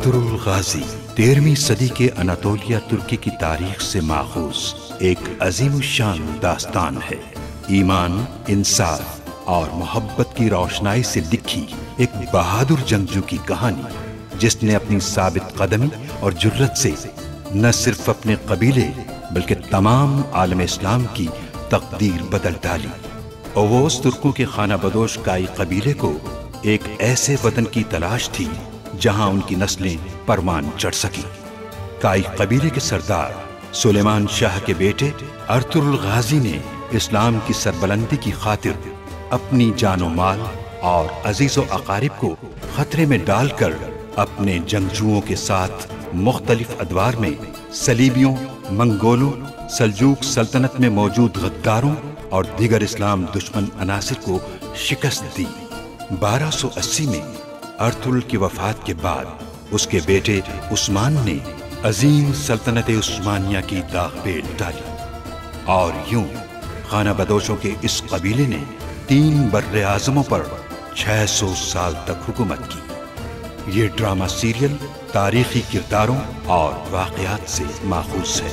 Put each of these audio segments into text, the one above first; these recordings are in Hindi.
अर्तुरुल गाजी 13वीं सदी के अनातोलिया तुर्की की तारीख से माखूज एक अजीमुशान दास्तान है। ईमान, इंसाफ और मोहब्बत की रोशनाई से लिखी एक बहादुर जंगजू की कहानी, जिसने अपनी साबित कदमी और जुर्रत से न सिर्फ अपने कबीले बल्कि तमाम आलम इस्लाम की तकदीर बदल डाली। ओवोस तुर्कों के खाना बदोश काई कबीले को एक ऐसे वतन की तलाश थी जहां उनकी नस्लें परवान चढ़ सकी। काई कबीले के सरदार सुलेमान शाह के बेटे अर्तुरुल गाजी ने इस्लाम की सरबलंदी की खातिर अपनी जानो माल और अजीजो अकारिब को खतरे में डालकर अपने जंगजुओं के साथ मुख्तलिफ अदवार में सलीबियों, मंगोलों, सल्जूक सल्तनत में मौजूद गद्दारों और दीगर इस्लाम दुश्मन अनासिर को शिकस्त दी। 1280 में अर्तुरुल की वफात के बाद उसके बेटे उस्मान ने अजीम सल्तनत उस्मानिया की दाग पेल डाली और यूं खाना बदोशों के इस कबीले ने 3 बर्रे आज़मों पर 600 साल तक हुकूमत की। ये ड्रामा सीरियल तारीखी किरदारों और वाक़यात से माखूज है।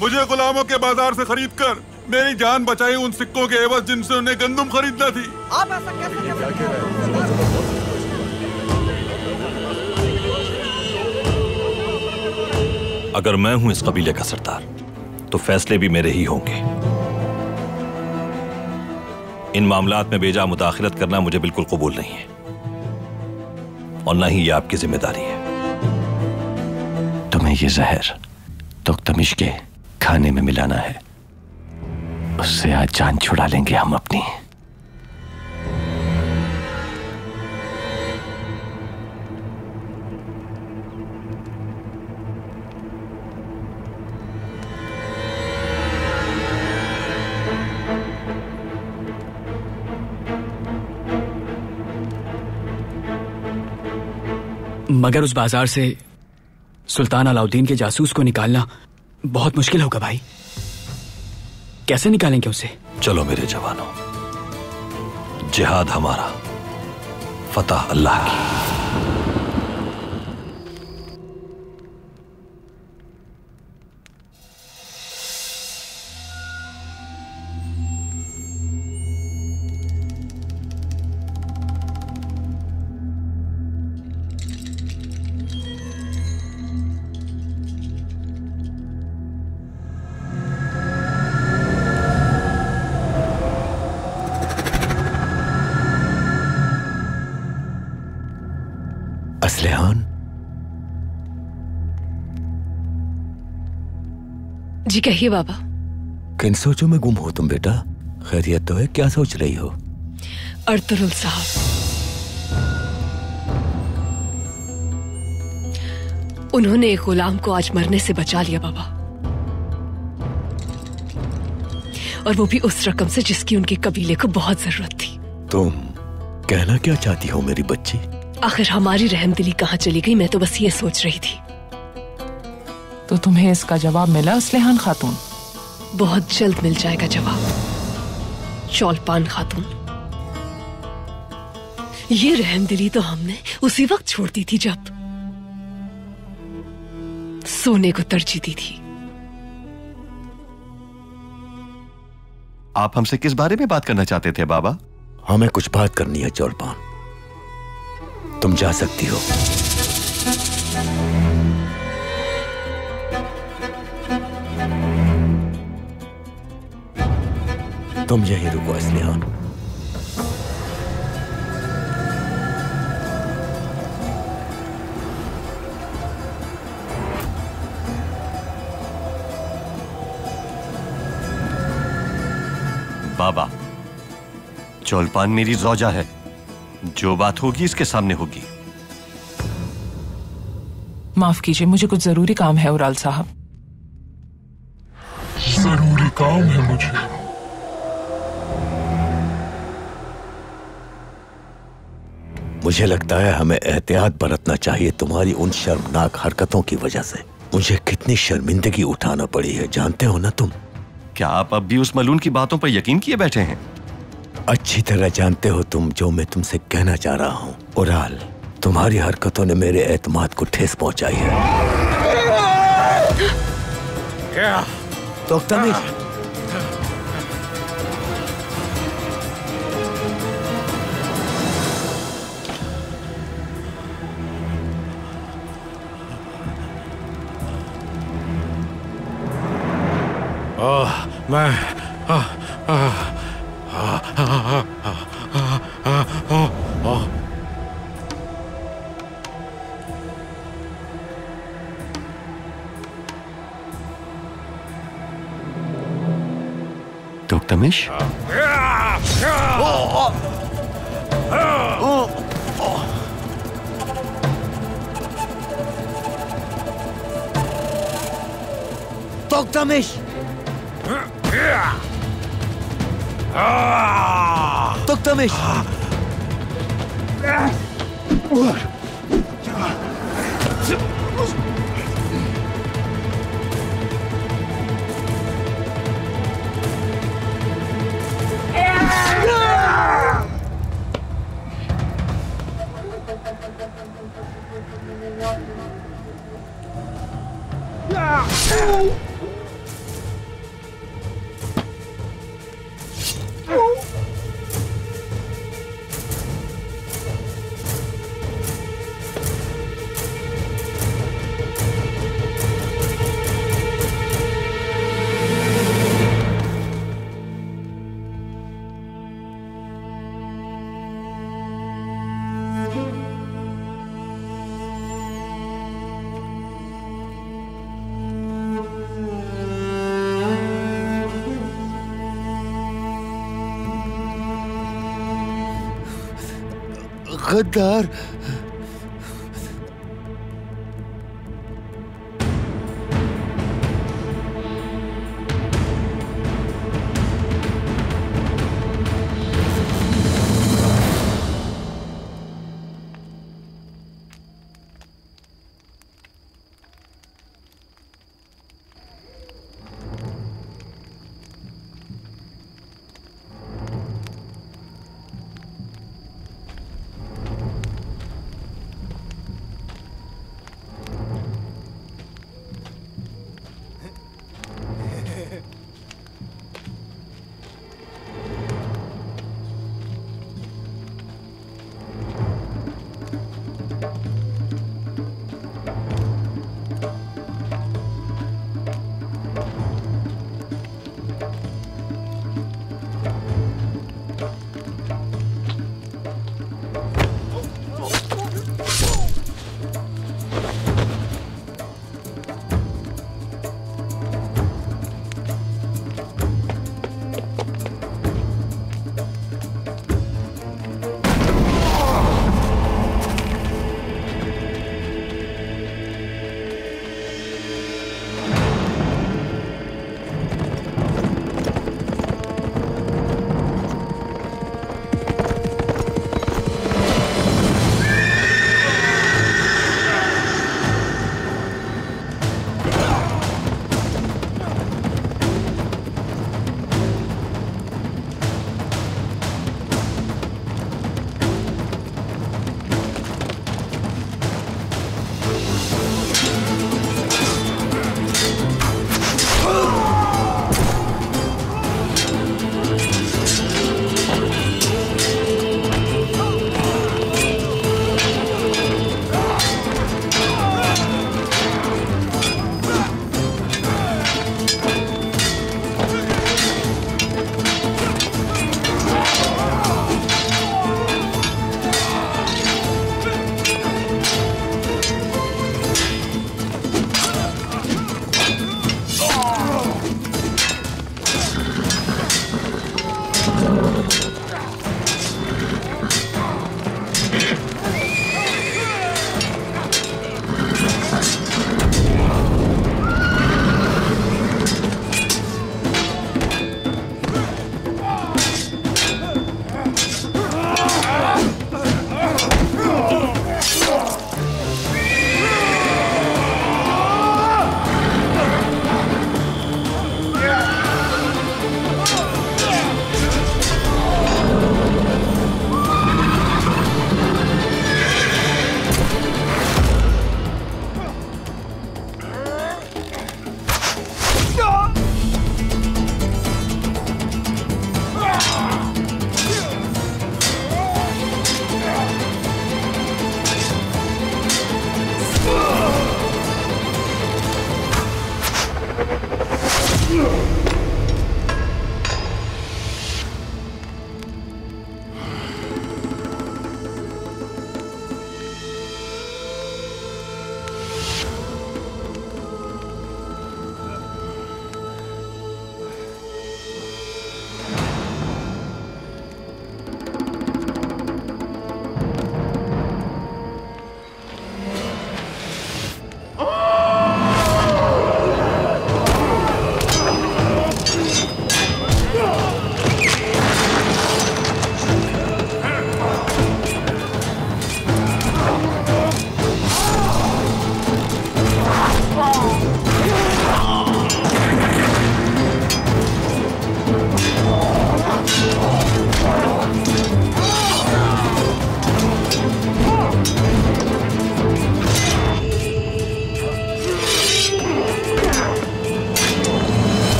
मुझे गुलामों के बाजार से खरीदकर मेरी जान बचाई उन सिक्कों के एवज जिनसे उन्हें गंदुम खरीदना थी। आप ऐसा कैसे कर सकते हैं? अगर मैं हूं इस कबीले का सरदार तो फैसले भी मेरे ही होंगे। इन मामलात में बेजा मुदाखलत करना मुझे बिल्कुल कबूल नहीं है और न ही ये आपकी जिम्मेदारी है। तुम्हें ये जहर तुख्तमिश के खाने में मिलाना है, उससे आज जान छुड़ा लेंगे हम अपनी। मगर उस बाजार से सुल्तान अलाउद्दीन के जासूस को निकालना बहुत मुश्किल होगा भाई। कैसे निकालेंगे उसे? चलो मेरे जवानों, जिहाद हमारा, फतह अल्लाह की। असलहान, जी कहिए बाबा। किन सोचों में गुम हो तुम बेटा? खैरियत तो है? क्या सोच रही हो? अर्तुरुल साहब, उन्होंने एक गुलाम को आज मरने से बचा लिया बाबा, और वो भी उस रकम से जिसकी उनके कबीले को बहुत जरूरत थी। तुम कहना क्या चाहती हो मेरी बच्ची? आखिर हमारी रहमदिली कहाँ चली गई? मैं तो बस ये सोच रही थी। तो तुम्हें इसका जवाब मिला असलहान खातून? बहुत जल्द मिल जाएगा जवाब चौलपान खातून। ये रहमदिली तो हमने उसी वक्त छोड़ दी थी जब सोने को तरजीह दी थी। आप हमसे किस बारे में बात करना चाहते थे बाबा? हमें कुछ बात करनी है चौलपान, तुम जा सकती हो। तुम यहीं रुको असलहान। बाबा, चौलपान मेरी ज़ौजा है, जो बात होगी इसके सामने होगी। माफ कीजिए, मुझे कुछ जरूरी काम है उराल साहब। जरूरी काम है मुझे। मुझे लगता है हमें एहतियात बरतना चाहिए तुम्हारी उन शर्मनाक हरकतों की वजह से। मुझे कितनी शर्मिंदगी उठाना पड़ी है, जानते हो ना तुम? क्या आप अब भी उस मलून की बातों पर यकीन किए बैठे हैं? अच्छी तरह जानते हो तुम जो मैं तुमसे कहना चाह रहा हूं। उराल, तुम्हारी हरकतों ने मेरे एतमाद को ठेस पहुंचाई है। तो तमीज मैं तोक्तमिश? तोक्तमिश! तोक्तमिश! गद्दार!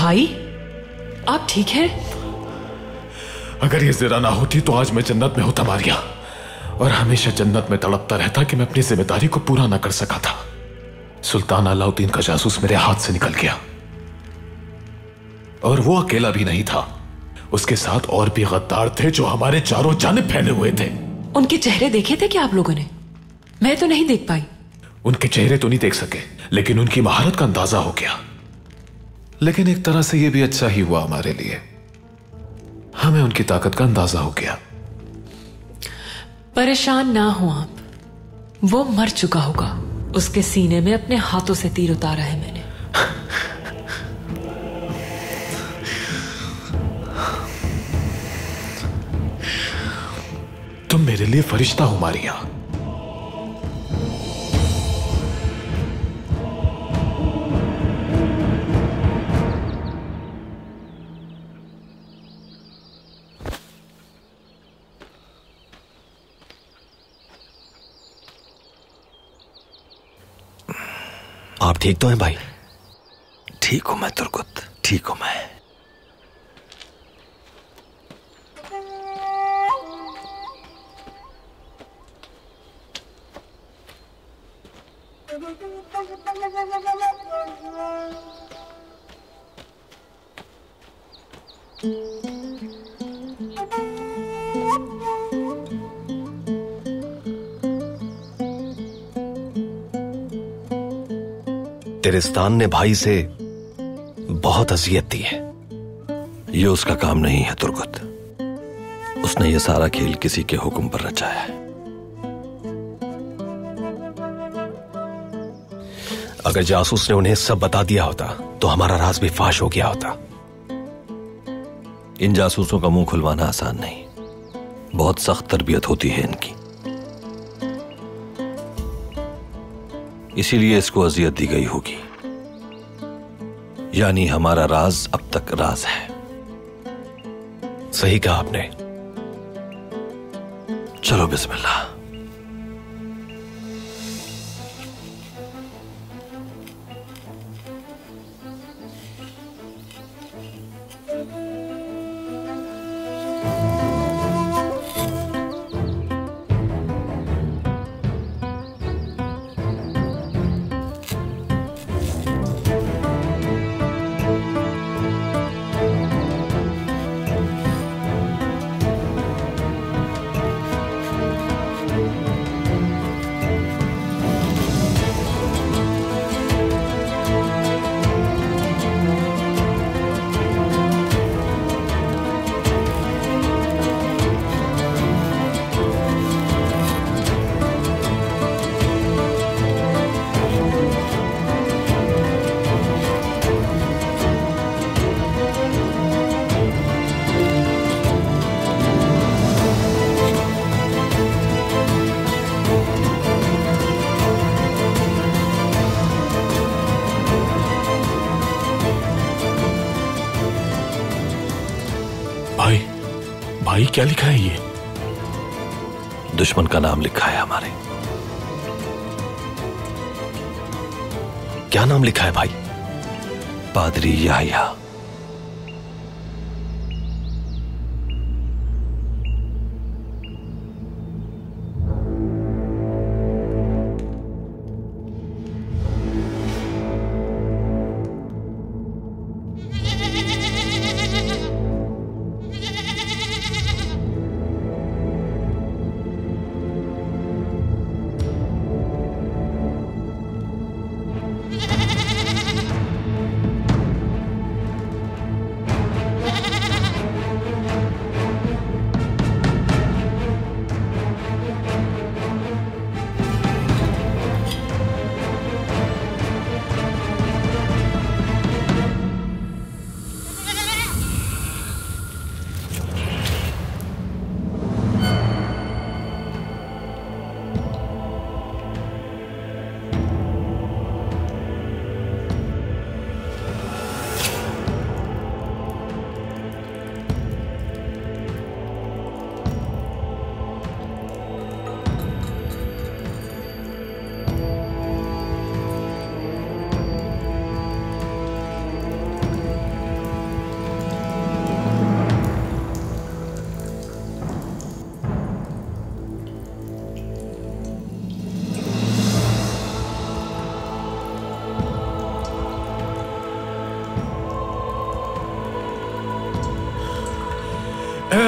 भाई, आप ठीक हैं? अगर ये ज़रा ना होती तो आज मैं जन्नत में होता मारिया, और हमेशा जन्नत में तड़पता रहता कि मैं अपनी जिम्मेदारी को पूरा ना कर सका था। सुल्तान अलाउद्दीन का जासूस मेरे हाथ से निकल गया, और वो अकेला भी नहीं था, उसके साथ और भी गद्दार थे जो हमारे चारों जानिब फैले हुए थे। उनके चेहरे देखे थे क्या आप लोगों ने? मैं तो नहीं देख पाई। उनके चेहरे तो नहीं देख सके, लेकिन उनकी महारत का अंदाजा हो गया। लेकिन एक तरह से यह भी अच्छा ही हुआ हमारे लिए, हमें उनकी ताकत का अंदाजा हो गया। परेशान ना हो आप, वो मर चुका होगा। उसके सीने में अपने हाथों से तीर उतारा है मैंने। तुम मेरे लिए फरिश्ता हो मारिया। आप ठीक तो हैं भाई? ठीक हूं मैं तुर्गुत, ठीक हूं मैं। तिरिस्तान ने भाई से बहुत अजियत दी है। ये उसका काम नहीं है तुर्गुत। उसने ये सारा खेल किसी के हुक्म पर रचाया है। अगर जासूस ने उन्हें सब बता दिया होता तो हमारा राज भी फाश हो गया होता। इन जासूसों का मुंह खुलवाना आसान नहीं, बहुत सख्त तरबियत होती है इनकी। इसीलिए इसको अजियत दी गई होगी। यानी हमारा राज अब तक राज है। सही कहा आपने। चलो बिस्मिल्लाह। भाई क्या लिखा है ये? दुश्मन का नाम लिखा है हमारे। क्या नाम लिखा है भाई? पादरी याह्या।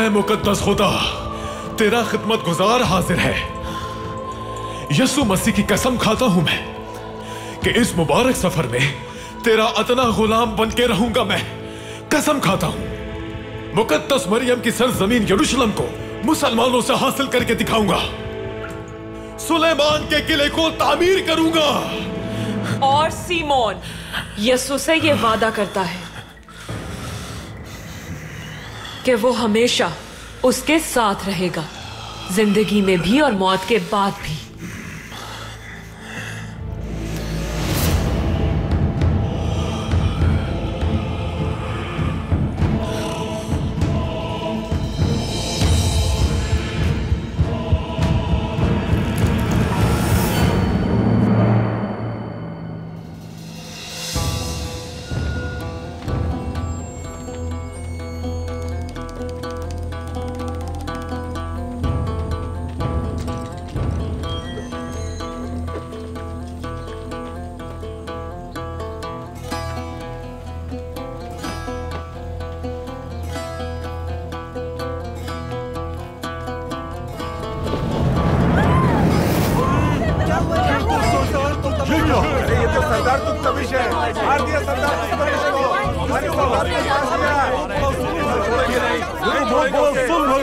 ऐ मुकद्दस खुदा, तेरा खिदमत गुजार हाजिर है। यसु मसीह की कसम खाता हूं मैं कि इस मुबारक सफर में तेरा अदना गुलाम बन के रहूंगा। मैं कसम खाता हूं मुकद्दस मरियम की सरजमीन यरूशलेम को मुसलमानों से हासिल करके दिखाऊंगा। सुलेमान के किले को तामीर करूंगा। और सीमोन यसु से यह वादा करता है कि वो हमेशा उसके साथ रहेगा, जिंदगी में भी और मौत के बाद भी। सरदार तुम तमीश है, मार दिया सरदार तमीश को, हमारे सरदार को मार दिया।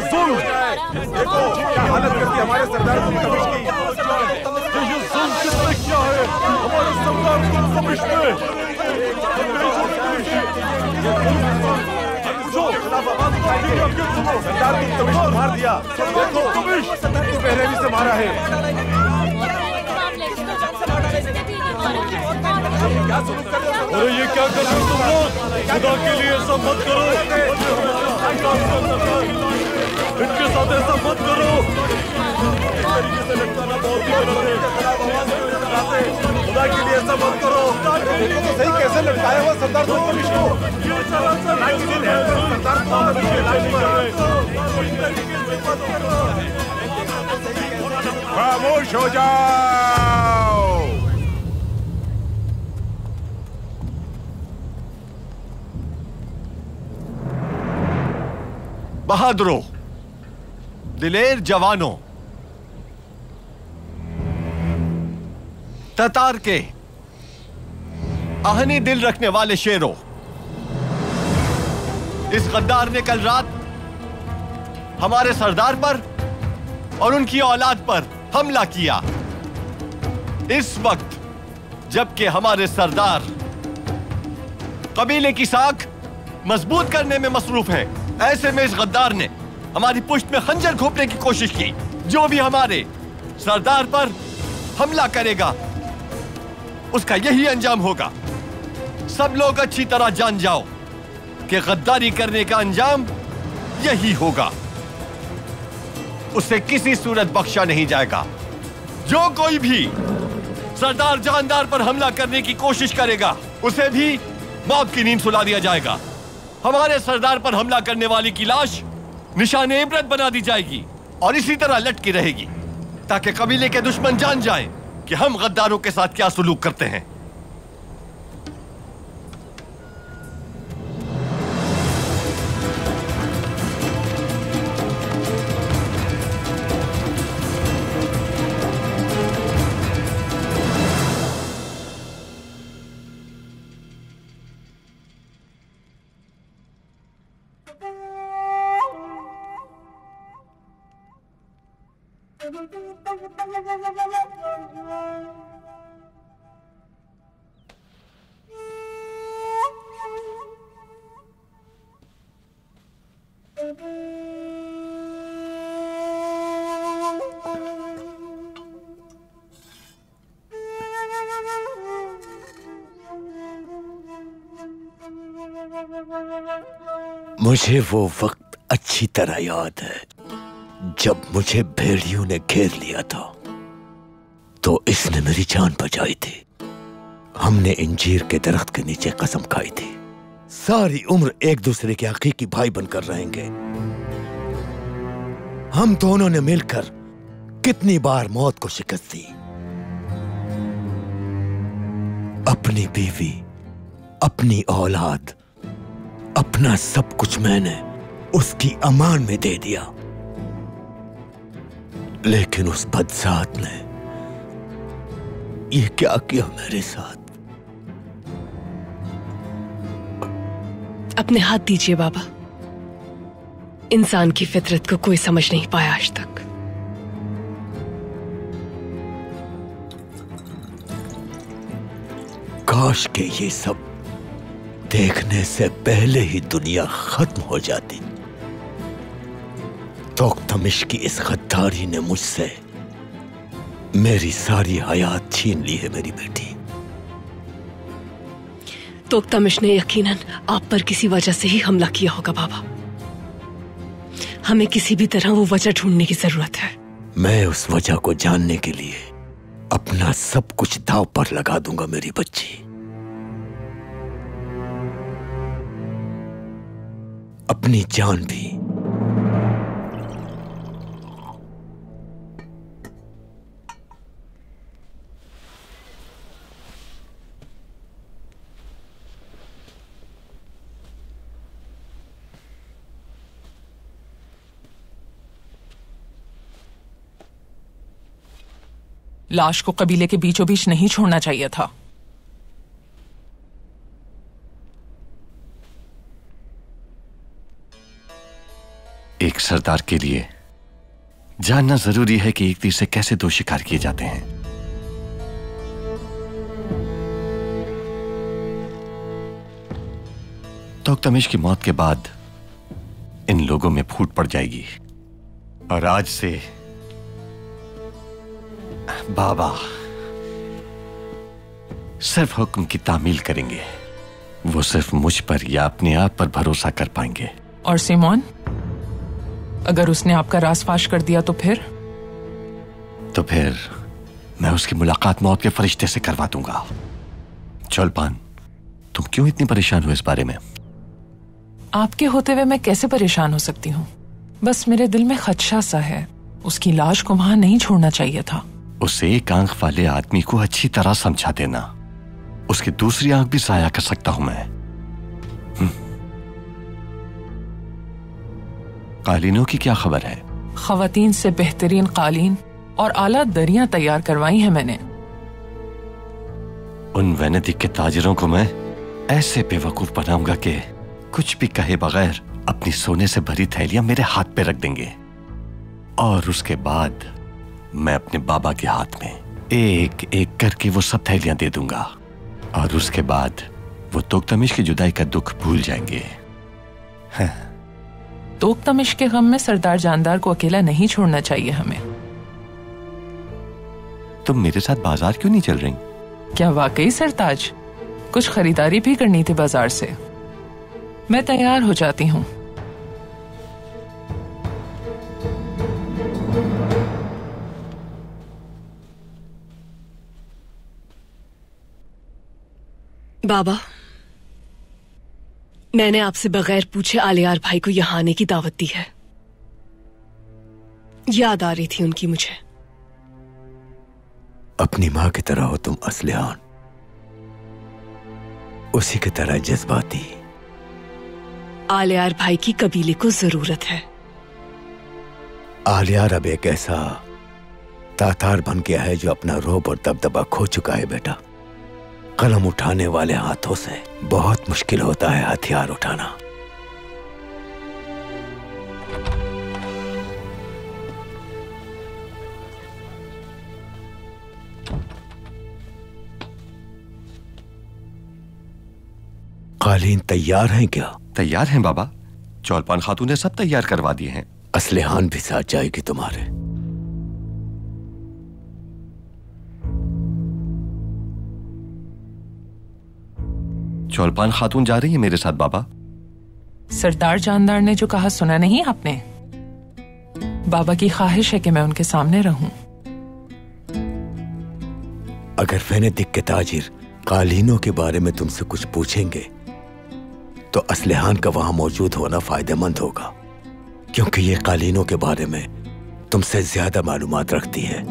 सुन देखो क्या हालत करती हमारे सरदार तुम तमीश की। ये सुन किसने किया है हमारे सरदार तुम तमीश ने। सरदार तुम तमीश को मार दिया। देखो सरदार को बेरहमी से मारा है। अरे ये क्या कर रहे हो तुम लोग? खुदा के लिए ऐसा मत करो, इनके साथ ऐसा मत करो। खुदा के लिए ऐसा मत करो। देखो तो सही कैसे लटकाया हुआ सरदार को पुलिस को। खामोश हो जाओ। बहादुरों, दिलेर जवानों, ततार के आहनी दिल रखने वाले शेरों, इस गद्दार ने कल रात हमारे सरदार पर और उनकी औलाद पर हमला किया। इस वक्त जबकि हमारे सरदार कबीले की साख मजबूत करने में मसरूफ है, ऐसे में इस गद्दार ने हमारी पुष्ट में खंजर घोंपने की कोशिश की। जो भी हमारे सरदार पर हमला करेगा उसका यही अंजाम होगा। सब लोग अच्छी तरह जान जाओ कि गद्दारी करने का अंजाम यही होगा। उसे किसी सूरत बख्शा नहीं जाएगा। जो कोई भी सरदार जानदार पर हमला करने की कोशिश करेगा उसे भी मौत की नींद सुला दिया जाएगा। हमारे सरदार पर हमला करने वाले की लाश निशाने इबरत बना दी जाएगी और इसी तरह लटकी रहेगी ताकि कबीले के दुश्मन जान जाएं कि हम गद्दारों के साथ क्या सुलूक करते हैं। मुझे वो वक्त अच्छी तरह याद है जब मुझे भेड़ियों ने घेर लिया था तो इसने मेरी जान बचाई थी। हमने इंजीर के दरख्त के नीचे कसम खाई थी सारी उम्र एक दूसरे के हकीकी भाई बनकर रहेंगे। हम दोनों ने मिलकर कितनी बार मौत को शिकस्त दी। अपनी बीवी, अपनी औलाद, अपना सब कुछ मैंने उसकी अमान में दे दिया, लेकिन उस बदजात ने ये क्या किया मेरे साथ? अपने हाथ दीजिए बाबा। इंसान की फितरत को कोई समझ नहीं पाया आज तक। काश के ये सब देखने से पहले ही दुनिया खत्म हो जाती। तोख्तमिश की इस गद्दारी ने मुझसे मेरी सारी हयात छीन ली है मेरी बेटी। तोख्तमिश ने यकीनन आप पर किसी वजह से ही हमला किया होगा बाबा। हमें किसी भी तरह वो वजह ढूंढने की जरूरत है। मैं उस वजह को जानने के लिए अपना सब कुछ दांव पर लगा दूंगा मेरी बच्ची। अपनी जान भी। लाश को कबीले के बीचों बीच नहीं छोड़ना चाहिए था। एक सरदार के लिए जानना जरूरी है कि एक तीर से कैसे दो शिकार किए जाते हैं। तोख्तमिश की मौत के बाद इन लोगों में फूट पड़ जाएगी और आज से बाबा सिर्फ हुक्म की तामील करेंगे। वो सिर्फ मुझ पर या अपने आप पर भरोसा कर पाएंगे। और सिमोन, अगर उसने आपका राज फाश कर दिया तो फिर मैं उसकी मुलाकात मौत के फरिश्ते से करवा दूंगा। चौलपान, तुम क्यों इतनी परेशान हो इस बारे में? आपके होते हुए मैं कैसे परेशान हो सकती हूँ? बस मेरे दिल में खदशा सा है। उसकी लाश को वहां नहीं छोड़ना चाहिए था। उसे एक आंख वाले आदमी को अच्छी तरह समझा देना। उसकी दूसरी आंख भी साया कर सकता हूं मैं। कालीनों की क्या खबर है? खवातीन से बेहतरीन कालीन और आला दरियां तैयार करवाई हैं मैंने। उन वेनेदिक के ताजिरों को मैं ऐसे बेवकूफ बनाऊंगा कि कुछ भी कहे बगैर अपनी सोने से भरी थैलियां मेरे हाथ पे रख देंगे और उसके बाद मैं अपने बाबा के हाथ में एक एक करके वो सब थैलियां दे दूंगा और उसके बाद वो तोख्तमिश की जुदाई का दुख भूल जाएंगे। तोख्तमिश के गम में सरदार जानदार को अकेला नहीं छोड़ना चाहिए हमें। तुम मेरे साथ बाजार क्यों नहीं चल रही? क्या वाकई सरताज? कुछ खरीदारी भी करनी थी बाजार से। मैं तैयार हो जाती हूँ। बाबा, मैंने आपसे बगैर पूछे आलियार भाई को यहां आने की दावत दी है। याद आ रही थी उनकी मुझे। अपनी मां की तरह हो तुम असलिहान, उसी की तरह जज्बाती। आलियार भाई की कबीले को जरूरत है। आलियार अब एक ऐसा तातार बन गया है जो अपना रोब और दबदबा खो चुका है बेटा। कलम उठाने वाले हाथों से बहुत मुश्किल होता है हथियार उठाना। कालीन तैयार हैं क्या? तैयार हैं बाबा। चौलपान खातून ने सब तैयार करवा दिए हैं। असलिहान भी साथ जाएगी तुम्हारे। चौलपान खातून जा रही है मेरे साथ बाबा। सरदार जानदार ने जो कहा सुना नहीं आपने? बाबा की ख्वाहिश है कि मैं उनके सामने रहूं। अगर वेनेदिक के ताजिर कालीनों के बारे में तुमसे कुछ पूछेंगे तो असलिहान का वहां मौजूद होना फायदेमंद होगा, क्योंकि ये कालीनों के बारे में तुमसे ज्यादा मालूमात रखती है।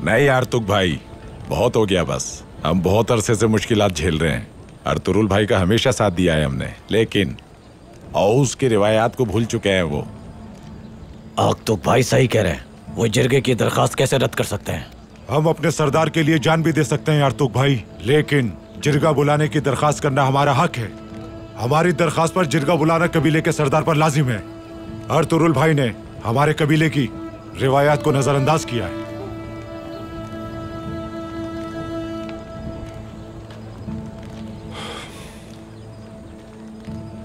नहीं आर्तुक भाई, बहुत हो गया बस। हम बहुत अरसे से मुश्किलात झेल रहे हैं। अर्तुरुल भाई का हमेशा साथ दिया है हमने, लेकिन औस की रिवायात को भूल चुके हैं वो। आर्तुक भाई सही कह रहे हैं। वो जिरगे की दरखास्त कैसे रद्द कर सकते हैं? हम अपने सरदार के लिए जान भी दे सकते हैं आर्तुक भाई, लेकिन जिरगा बुलाने की दरखास्त करना हमारा हक है। हमारी दरखास्त पर जिरगा बुलाना कबीले के सरदार पर लाजिम है। अर्तुरुल भाई ने हमारे कबीले की रिवायात को नजरअंदाज किया है।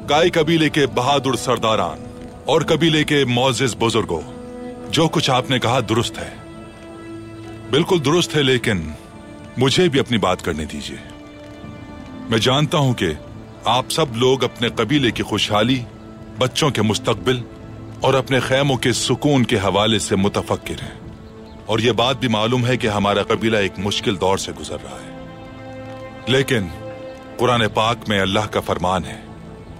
गाय कबीले के बहादुर सरदारान और कबीले के मोअज़्ज़िज़ बुजुर्गों, जो कुछ आपने कहा दुरुस्त है, बिल्कुल दुरुस्त है, लेकिन मुझे भी अपनी बात करने दीजिए। मैं जानता हूं कि आप सब लोग अपने कबीले की खुशहाली, बच्चों के मुस्तकबिल और अपने खैमों के सुकून के हवाले से मुतफक्किर हैं, और यह बात भी मालूम है कि हमारा कबीला एक मुश्किल दौर से गुजर रहा है। लेकिन कुरान पाक में अल्लाह का फरमान है,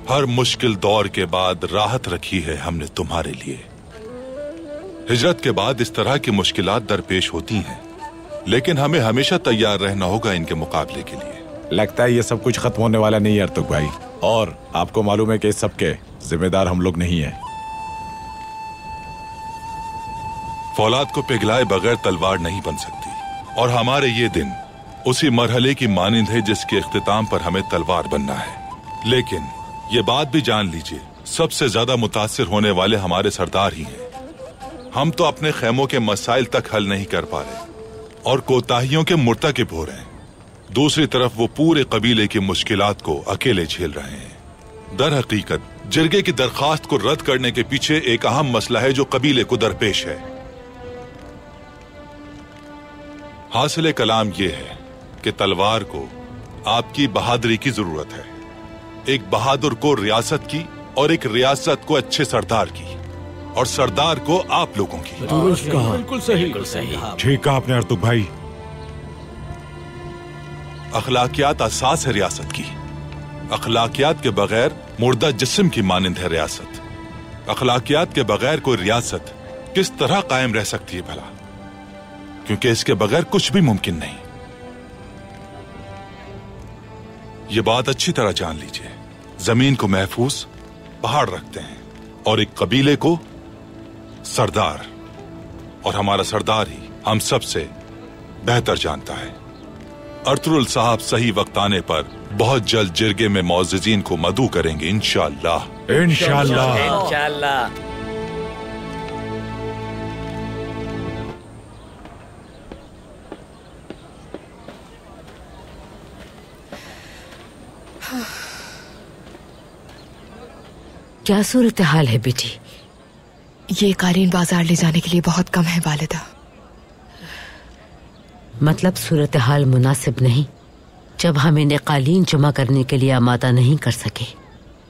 हर मुश्किल दौर के बाद राहत रखी है हमने तुम्हारे लिए। हिजरत के बाद इस तरह की मुश्किलात दरपेश होती हैं, लेकिन हमें हमेशा तैयार रहना होगा इनके मुकाबले के लिए। लगता है ये सब कुछ खत्म होने वाला नहीं है अर्तुक भाई, और आपको मालूम है कि इस सब के जिम्मेदार हम लोग नहीं हैं। फौलाद को पिघलाए बगैर तलवार नहीं बन सकती, और हमारे ये दिन उसी मरहले की मानिंद है जिसके इख्तिताम पर हमें तलवार बनना है। लेकिन ये बात भी जान लीजिए, सबसे ज्यादा मुतासिर होने वाले हमारे सरदार ही हैं। हम तो अपने खैमों के मसाइल तक हल नहीं कर पा रहे और कोताहियों के मुर्तकिब हो रहे हैं। दूसरी तरफ वो पूरे कबीले की मुश्किलात को अकेले झेल रहे हैं। दर हकीकत जिरगे की दरखास्त को रद्द करने के पीछे एक अहम मसला है जो कबीले को दरपेश है। हासिल कलाम ये है कि तलवार को आपकी बहादुरी की जरूरत है। एक बहादुर को रियासत की और एक रियासत को अच्छे सरदार की, और सरदार को आप लोगों की। दुरुस्त कहा। बिल्कुल सही। ठीक कहा आपने अर्तुक भाई। अखलाकियात असास है रियासत की। अखलाकियात के बगैर मुर्दा जिस्म की मानिंद है रियासत। अखलाकियात के बगैर कोई रियासत किस तरह कायम रह सकती है भला, क्योंकि इसके बगैर कुछ भी मुमकिन नहीं। ये बात अच्छी तरह जान लीजिए, जमीन को महफूज पहाड़ रखते हैं और एक कबीले को सरदार, और हमारा सरदार ही हम सबसे बेहतर जानता है। अर्तुरुल साहब सही वक्त आने पर बहुत जल्द जिरगे में मोअज़्ज़िज़ीन को मदऊ करेंगे इंशाअल्लाह। इंशाअल्लाह। इंशाअल्लाह। क्या सूरत हाल है बेटी? ये कालीन बाजार ले जाने के लिए बहुत कम है वालिदा। मतलब सूरत हाल मुनासिब नहीं? जब हम इन्हें कालीन जमा करने के लिए आमादा नहीं कर सके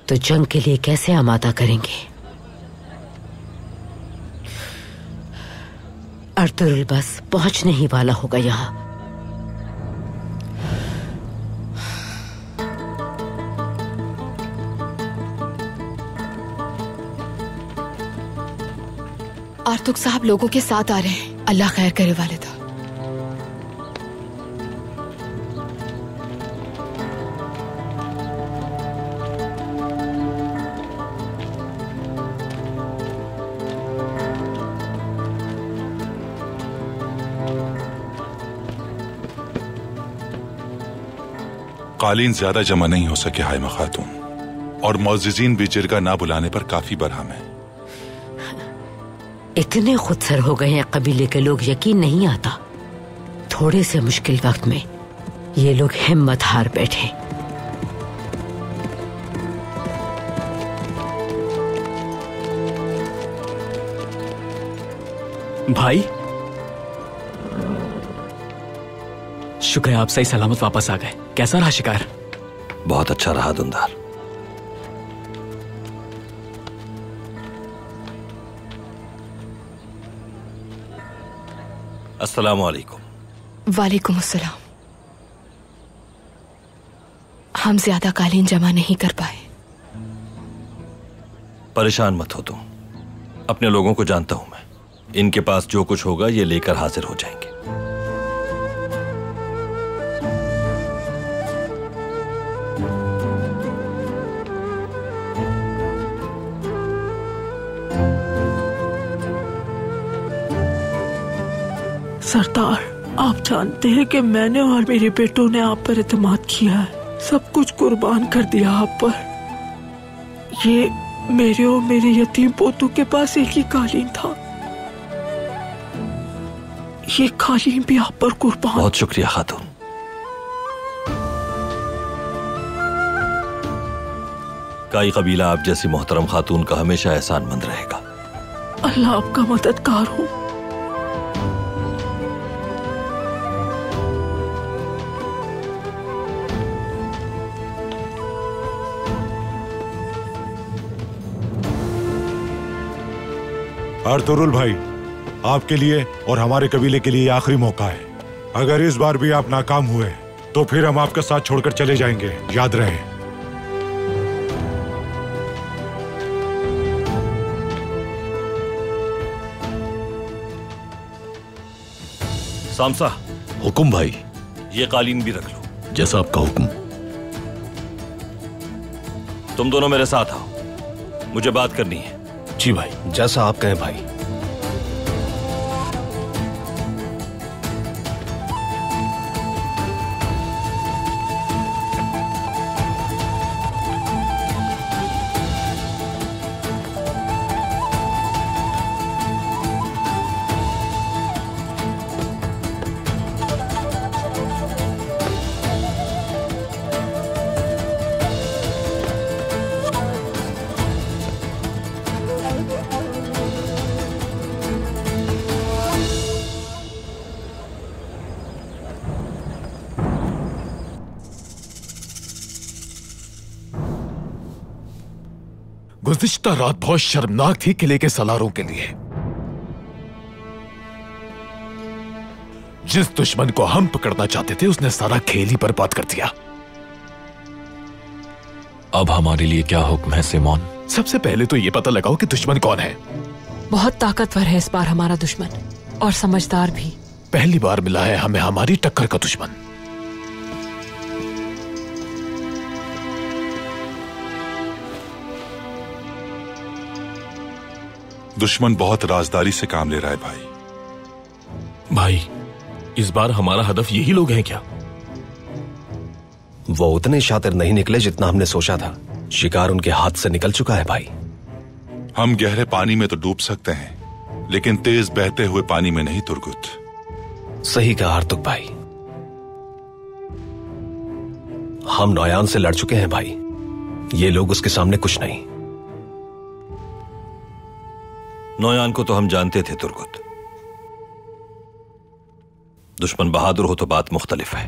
तो जंग के लिए कैसे आमादा करेंगे? अर्तुरुल बस पहुंचने ही वाला होगा यहाँ। आर्तुक साहब लोगों के साथ आ रहे हैं। अल्लाह खैर करे वालिदा। कालीन ज्यादा जमा नहीं हो सके हाइमा खातून, और मोअज़्ज़िज़ीन भी जिरगा ना बुलाने पर काफी बरहम है। इतने खुदसर हो गए हैं कबीले के लोग, यकीन नहीं आता। थोड़े से मुश्किल वक्त में ये लोग हिम्मत हार बैठे। भाई शुक्र है आप सही सलामत वापस आ गए। कैसा रहा शिकार? बहुत अच्छा रहा दुंदार। अस्सलाम वालेकुम। वालेकुम अस्सलाम। हम ज्यादा कालीन जमा नहीं कर पाए। परेशान मत हो तुम, अपने लोगों को जानता हूं मैं। इनके पास जो कुछ होगा ये लेकर हाजिर हो जाएंगे। सरदार, आप जानते हैं कि मैंने और मेरे बेटों ने आप पर एतमाद किया है, सब कुछ कुर्बान कर दिया आप पर। ये मेरे और मेरे यतीम पोतों के पास एक ही कालीन था, ये कालीन भी आप पर कुर्बान। बहुत शुक्रिया खातून। काई कबीला आप जैसी मोहतरम खातून का हमेशा एहसानमंद रहेगा। अल्लाह आपका मददगार हो। अर्तुरुल भाई, आपके लिए और हमारे कबीले के लिए आखिरी मौका है। अगर इस बार भी आप नाकाम हुए तो फिर हम आपका साथ छोड़कर चले जाएंगे, याद रहे। सामसा। हुकुम भाई। ये कालीन भी रख लो। जैसा आपका हुक्म। तुम दोनों मेरे साथ आओ, मुझे बात करनी है। जी भाई। जैसा आप कहें भाई। गुज़िश्ता रात बहुत शर्मनाक थी किले के सलारों के लिए। जिस दुश्मन को हम पकड़ना चाहते थे उसने सारा खेल ही बर्बाद कर दिया। अब हमारे लिए क्या हुक्म है सिमोन? सबसे पहले तो ये पता लगाओ कि दुश्मन कौन है। बहुत ताकतवर है इस बार हमारा दुश्मन, और समझदार भी। पहली बार मिला है हमें हमारी टक्कर का दुश्मन। दुश्मन बहुत राजदारी से काम ले रहा है भाई। भाई, इस बार हमारा हदफ यही लोग हैं क्या? वो उतने शातिर नहीं निकले जितना हमने सोचा था। शिकार उनके हाथ से निकल चुका है भाई। हम गहरे पानी में तो डूब सकते हैं, लेकिन तेज बहते हुए पानी में नहीं तुर्गुत। सही कहा आर्तुक भाई। हम नौयान से लड़ चुके हैं भाई, ये लोग उसके सामने कुछ नहीं। नौयान को तो हम जानते थे तुर्गुत। दुश्मन बहादुर हो तो बात मुख्तलिफ है,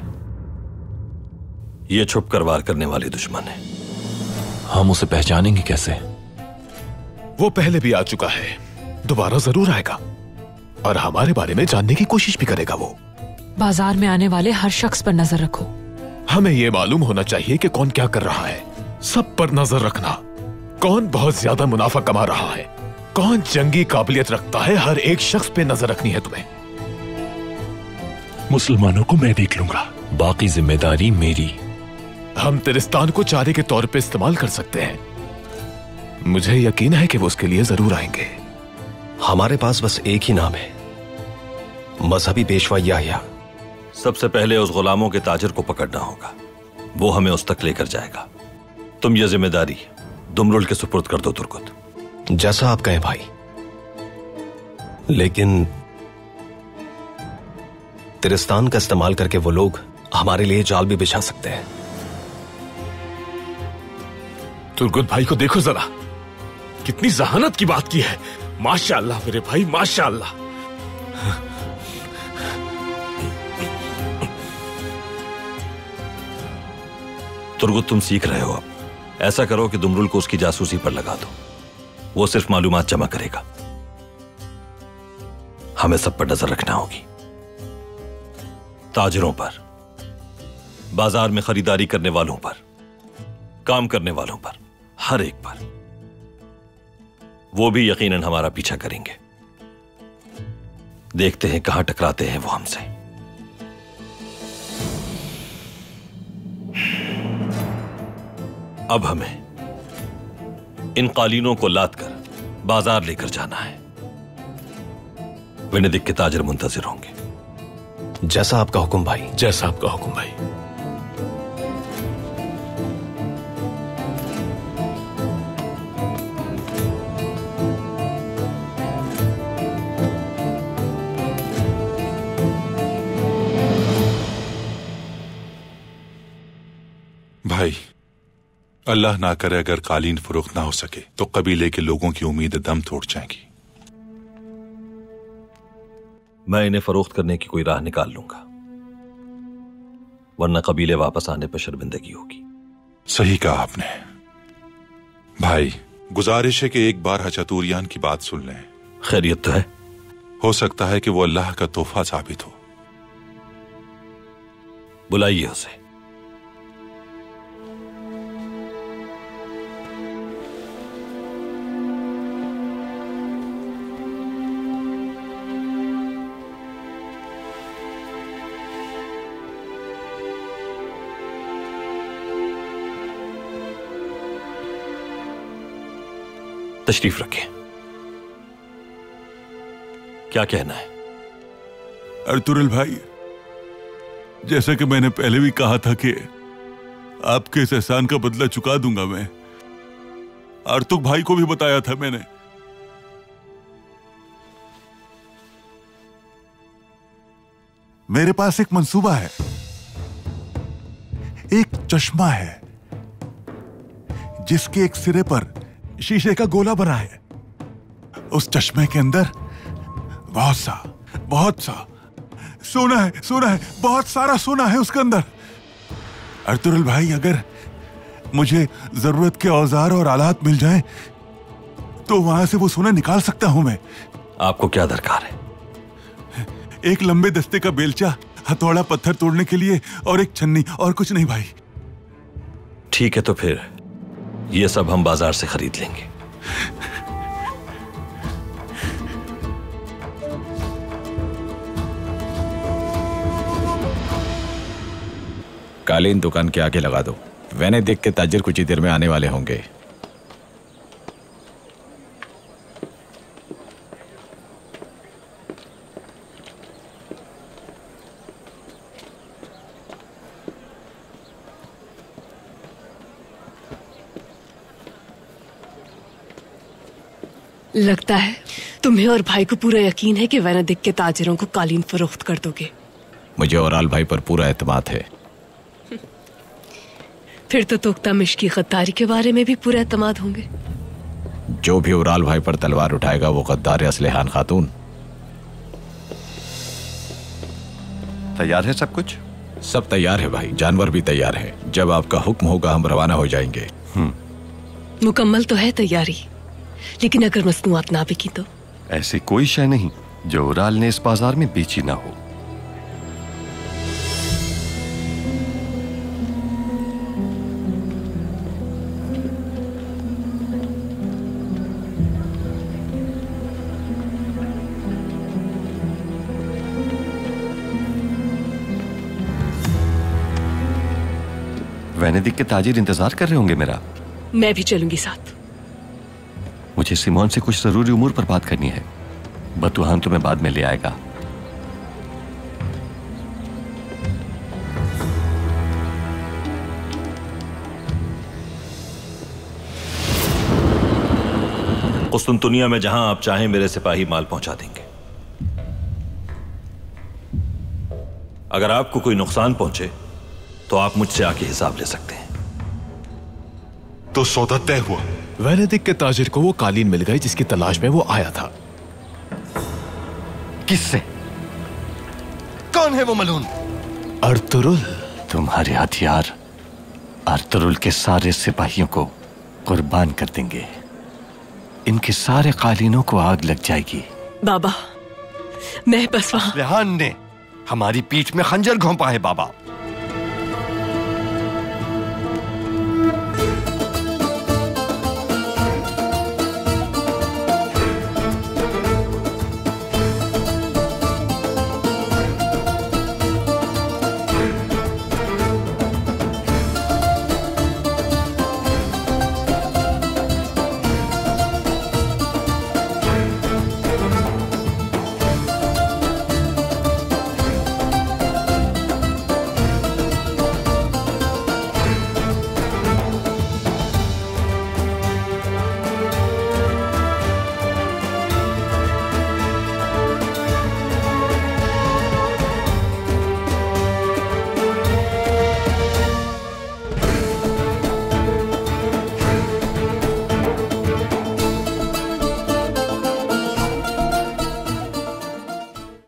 ये छुप कर वार करने वाले दुश्मन है। हम उसे पहचानेंगे कैसे? वो पहले भी आ चुका है, दोबारा जरूर आएगा और हमारे बारे में जानने की कोशिश भी करेगा। वो बाजार में आने वाले हर शख्स पर नजर रखो। हमें यह मालूम होना चाहिए कि कौन क्या कर रहा है। सब पर नजर रखना। कौन बहुत ज्यादा मुनाफा कमा रहा है, कौन जंगी काबिलियत रखता है, हर एक शख्स पे नजर रखनी है तुम्हें। मुसलमानों को मैं देख लूंगा, बाकी जिम्मेदारी मेरी। हम तिरिस्तान को चारे के तौर पे इस्तेमाल कर सकते हैं। मुझे यकीन है कि वो उसके लिए जरूर आएंगे। हमारे पास बस एक ही नाम है, मजहबी पेशवा याह्या। सबसे पहले उस गुलामों के ताजिर को पकड़ना होगा, वो हमें उस तक लेकर जाएगा। तुम ये जिम्मेदारी दुमरुल के सुपुर्द कर दो तुर्गुत। जैसा आप कहें भाई, लेकिन तिरिस्तान का इस्तेमाल करके वो लोग हमारे लिए जाल भी बिछा सकते हैं। तुर्गुत भाई को देखो जरा, कितनी जहानत की बात की है। माशाअल्लाह मेरे भाई, माशाअल्लाह। तुर्गुत तुम सीख रहे हो, अब ऐसा करो कि दुमरुल को उसकी जासूसी पर लगा दो। वो सिर्फ मालूमात जमा करेगा, हमें सब पर नजर रखना होगी। ताजिरों पर, बाजार में खरीदारी करने वालों पर, काम करने वालों पर, हर एक पर। वो भी यकीनन हमारा पीछा करेंगे। देखते हैं कहां टकराते हैं वो हमसे। अब हमें इन कालीनों को लाद कर बाजार लेकर जाना है। वेनेदिक के ताजिर मुंतजिर होंगे। जैसा आपका हुक्म भाई। जैसा आपका हुक्म भाई। भाई, अल्लाह ना करे अगर कालीन फरोख्त ना हो सके तो कबीले के लोगों की उम्मीद दम तोड़ जाएगी। मैं इन्हें फरोख्त करने की कोई राह निकाल लूंगा, वरना कबीले वापस आने पर शर्मिंदगी होगी। सही कहा आपने। भाई, गुजारिश है कि एक बार हचतूरियान की बात सुन लें। खैरियत तो है? हो सकता है कि वो अल्लाह का तोहफा साबित हो। बुलाइए उसे। तशरीफ रखें। क्या कहना है? अर्तुरुल भाई, जैसा कि मैंने पहले भी कहा था कि आपके इस एहसान का बदला चुका दूंगा मैं। आर्तुक भाई को भी बताया था मैंने। मेरे पास एक मंसूबा है, एक चश्मा है जिसके एक सिरे पर शीशे का गोला बना है। उस चश्मे के अंदर बहुत सा सोना है, बहुत सारा सोना है उसके अंदर। अर्तुरुल भाई, अगर मुझे जरूरत के औजार और आलात मिल जाएं, तो वहां से वो सोना निकाल सकता हूं मैं। आपको क्या दरकार है? एक लंबे दस्ते का बेलचा, हथौड़ा पत्थर तोड़ने के लिए, और एक छन्नी, और कुछ नहीं भाई। ठीक है, तो फिर ये सब हम बाजार से खरीद लेंगे। कालीन दुकान के आगे लगा दो। वैने देख के ताजिर कुछ ही देर में आने वाले होंगे। लगता है तुम्हें और भाई को पूरा यकीन है कि वैनादिक के ताजिरों को कालीन फरोख्त कर दोगे। मुझे ओराल भाई पर पूरा एतमाद है। फिर तो तुख्तामिश की गद्दारी के बारे में भी पूरा एतमाद होंगे। जो भी ओराल भाई पर तलवार उठाएगा वो गद्दार है असलेहान खातून। तैयार है सब कुछ? सब तैयार है भाई, जानवर भी तैयार है। जब आपका हुक्म होगा हम रवाना हो जाएंगे। मुकम्मल तो है तैयारी, लेकिन अगर मसनूआत ना बिकी तो? ऐसी कोई शय नहीं जो उराल ने इस बाजार में बेची ना हो। वेनेदिक के ताजिर इंतजार कर रहे होंगे मेरा। मैं भी चलूंगी साथ। मुझे सिमोन से कुछ जरूरी उमूर पर बात करनी है। बतूहान तुम्हें बाद में ले आएगा। कुस्तुनतुनिया में जहां आप चाहें मेरे सिपाही माल पहुंचा देंगे। अगर आपको कोई नुकसान पहुंचे तो आप मुझसे आके हिसाब ले सकते हैं। तो सौदा तय हुआ। वेनेदिक के ताजिर को वो कालीन मिल गई जिसकी तलाश में वो आया था। किससे? कौन है वो मलून? अर्तुरुल। तुम्हारे हथियार अर्तुरुल के सारे सिपाहियों को कुर्बान कर देंगे। इनके सारे कालीनों को आग लग जाएगी। बाबा, मैं बस वहां। रेहान ने हमारी पीठ में खंजर घोंपा है बाबा।